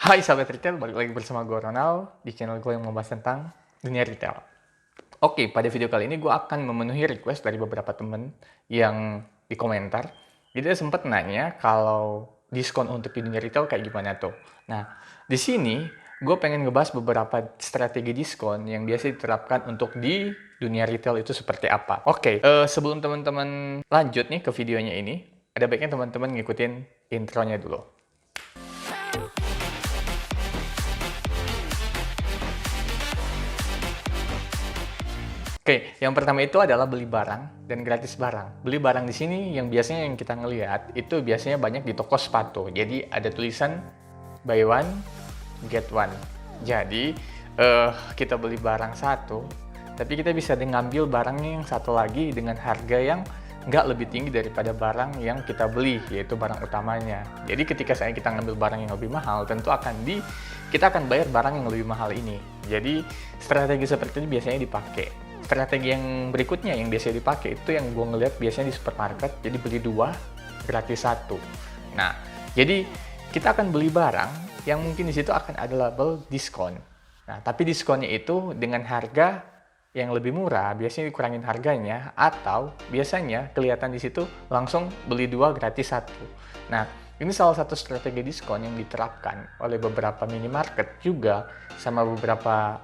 Hai sahabat retail, balik lagi bersama gue Ronald di channel gue yang membahas tentang dunia retail. Oke, pada video kali ini gue akan memenuhi request dari beberapa temen yang di komentar. Jadi dia sempat nanya kalau diskon untuk di dunia retail kayak gimana tuh. Nah, di sini gue pengen ngebahas beberapa strategi diskon yang biasa diterapkan untuk di dunia retail itu seperti apa. Oke, sebelum teman-teman lanjut nih ke videonya ini, ada baiknya teman-teman ngikutin intronya dulu. Oke, yang pertama itu adalah beli barang dan gratis barang. Beli barang di sini yang biasanya yang kita ngelihat itu biasanya banyak di toko sepatu. Jadi ada tulisan buy one get one. Jadi kita beli barang satu, tapi kita bisa ngambil barangnya yang satu lagi dengan harga yang nggak lebih tinggi daripada barang yang kita beli, yaitu barang utamanya. Jadi ketika kita ngambil barang yang lebih mahal, tentu kita akan bayar barang yang lebih mahal ini. Jadi strategi seperti ini biasanya dipakai. Strategi yang berikutnya yang biasanya dipakai itu yang gue ngeliat biasanya di supermarket, jadi beli 2 gratis 1. Nah, jadi kita akan beli barang yang mungkin di situ akan ada label diskon. Nah, tapi diskonnya itu dengan harga yang lebih murah, biasanya dikurangin harganya, atau biasanya kelihatan di situ langsung beli 2 gratis 1. Nah, ini salah satu strategi diskon yang diterapkan oleh beberapa minimarket juga sama beberapa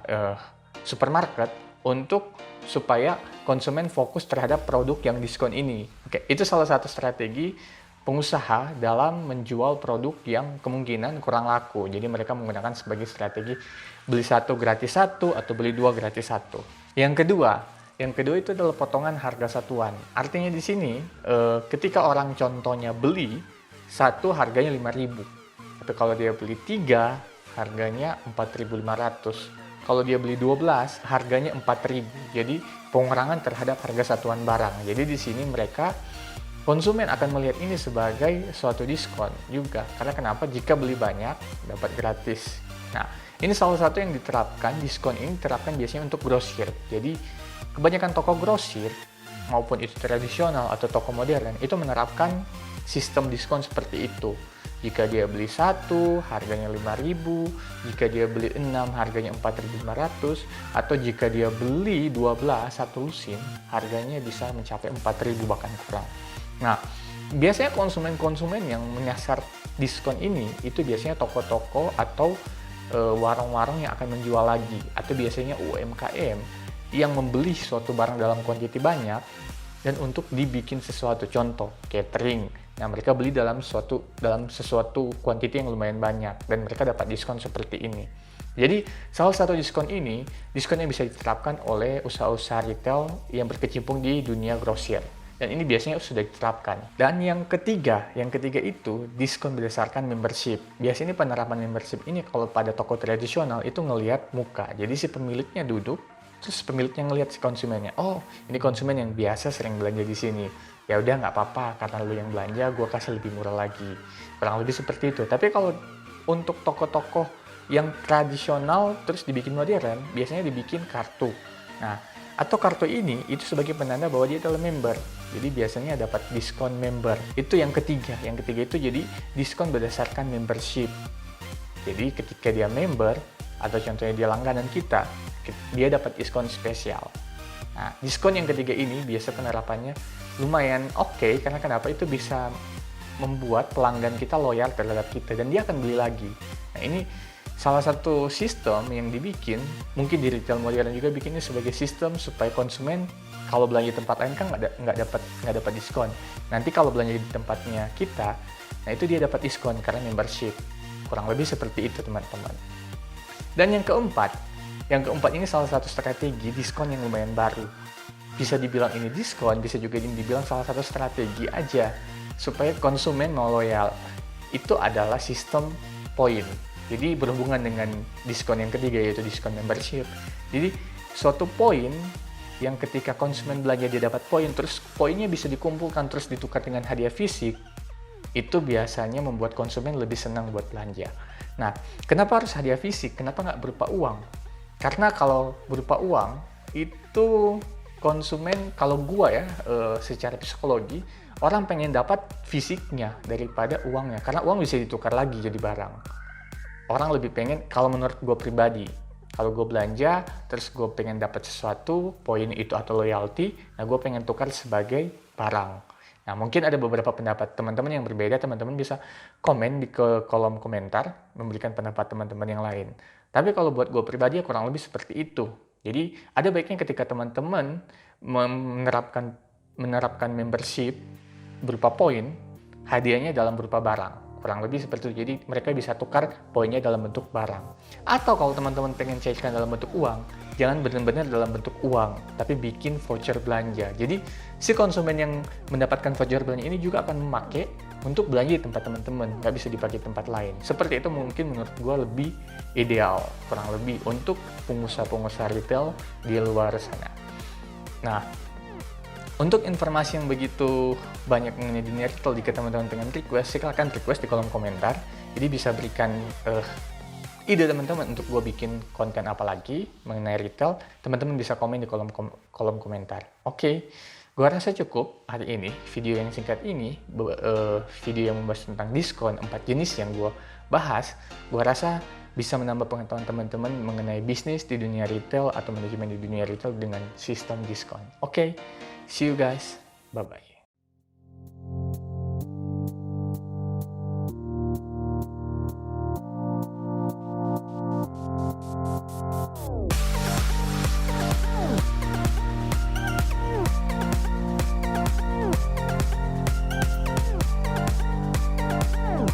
supermarket untuk supaya konsumen fokus terhadap produk yang diskon ini. Oke, itu salah satu strategi pengusaha dalam menjual produk yang kemungkinan kurang laku. Jadi mereka menggunakan sebagai strategi beli 1 gratis 1 atau beli 2 gratis 1. Yang kedua itu adalah potongan harga satuan. Artinya di sini ketika orang contohnya beli 1 harganya 5.000. Tapi kalau dia beli 3 harganya 4.500. Kalau dia beli 12, harganya 4.000. Jadi pengurangan terhadap harga satuan barang. Jadi di sini konsumen akan melihat ini sebagai suatu diskon juga. Karena kenapa? Jika beli banyak, dapat gratis. Nah, ini salah satu yang diterapkan, diskon ini diterapkan biasanya untuk grosir. Jadi kebanyakan toko grosir, maupun itu tradisional atau toko modern, itu menerapkan sistem diskon seperti itu. Jika dia beli 1, harganya 5.000, jika dia beli 6, harganya 4.500, atau jika dia beli 12, satu lusin, harganya bisa mencapai 4.000 bahkan kurang. Nah, biasanya konsumen-konsumen yang menyasar diskon ini, itu biasanya toko-toko atau warung-warung yang akan menjual lagi, atau biasanya UMKM yang membeli suatu barang dalam kuantiti banyak, dan untuk dibikin sesuatu, contoh catering. Nah, mereka beli dalam sesuatu kuantiti yang lumayan banyak dan mereka dapat diskon seperti ini. Jadi, salah satu diskon yang bisa diterapkan oleh usaha-usaha retail yang berkecimpung di dunia grosir. Dan ini biasanya sudah diterapkan. Dan yang ketiga itu diskon berdasarkan membership. Biasanya penerapan membership ini kalau pada toko tradisional itu ngelihat muka. Jadi si pemiliknya duduk, terus pemiliknya ngelihat si konsumennya, oh ini konsumen yang biasa sering belanja di sini, ya udah nggak apa-apa karena lu yang belanja gue kasih lebih murah lagi, kurang lebih seperti itu. Tapi kalau untuk toko-toko yang tradisional terus dibikin modern, biasanya dibikin kartu. Nah, atau kartu ini itu sebagai penanda bahwa dia adalah member, jadi biasanya dapat diskon member. Itu yang ketiga itu jadi diskon berdasarkan membership. Jadi ketika dia member atau contohnya dia langganan kita, dia dapat diskon spesial. Nah, diskon yang ketiga ini biasa penerapannya lumayan oke, karena kenapa? Itu bisa membuat pelanggan kita loyal terhadap kita dan dia akan beli lagi. Nah, ini salah satu sistem yang dibikin, mungkin di retail modern juga bikinnya sebagai sistem supaya konsumen kalau belanja di tempat lain kan nggak dapat diskon. Nanti kalau belanja di tempatnya kita, nah itu dia dapat diskon karena membership. Kurang lebih seperti itu, teman-teman. Dan yang keempat ini salah satu strategi diskon yang lumayan baru. Bisa dibilang ini diskon, bisa juga dibilang salah satu strategi aja supaya konsumen mau loyal. Itu adalah sistem poin. Jadi berhubungan dengan diskon yang ketiga, yaitu diskon membership. Jadi suatu poin yang ketika konsumen belanja dia dapat poin, terus poinnya bisa dikumpulkan terus ditukar dengan hadiah fisik, itu biasanya membuat konsumen lebih senang buat belanja. Nah, kenapa harus hadiah fisik? Kenapa nggak berupa uang? Karena kalau berupa uang, itu konsumen, kalau gua ya, secara psikologi, orang pengen dapat fisiknya daripada uangnya. Karena uang bisa ditukar lagi jadi barang. orang lebih pengen, kalau menurut gue pribadi, kalau gue belanja, terus gue pengen dapat sesuatu, poin itu atau loyalty, nah gue pengen tukar sebagai barang. Nah, mungkin ada beberapa pendapat teman-teman yang berbeda, teman-teman bisa komen di kolom komentar, memberikan pendapat teman-teman yang lain. Tapi kalau buat gue pribadi, ya kurang lebih seperti itu. Jadi, ada baiknya ketika teman-teman menerapkan membership berupa poin, hadiahnya dalam berupa barang. Kurang lebih seperti itu. Jadi mereka bisa tukar poinnya dalam bentuk barang. Atau kalau teman-teman pengen cairkan dalam bentuk uang, jangan benar-benar dalam bentuk uang, tapi bikin voucher belanja. Jadi si konsumen yang mendapatkan voucher belanja ini juga akan memakai untuk belanja di tempat teman-teman, nggak bisa dipakai di tempat lain. Seperti itu mungkin menurut gue lebih ideal, kurang lebih untuk pengusaha-pengusaha retail di luar sana. Nah, untuk informasi yang begitu banyak mengenai dunia retail, jika teman-teman pengen request, silahkan request di kolom komentar. Jadi bisa berikan ide teman-teman untuk gue bikin konten apa lagi mengenai retail. Teman-teman bisa komen di kolom komentar. Oke, gue rasa cukup hari ini. Video yang singkat ini, video yang membahas tentang diskon 4 jenis yang gue bahas, gue rasa bisa menambah pengetahuan teman-teman mengenai bisnis di dunia retail atau manajemen di dunia retail dengan sistem diskon. Oke, see you guys. Bye-bye.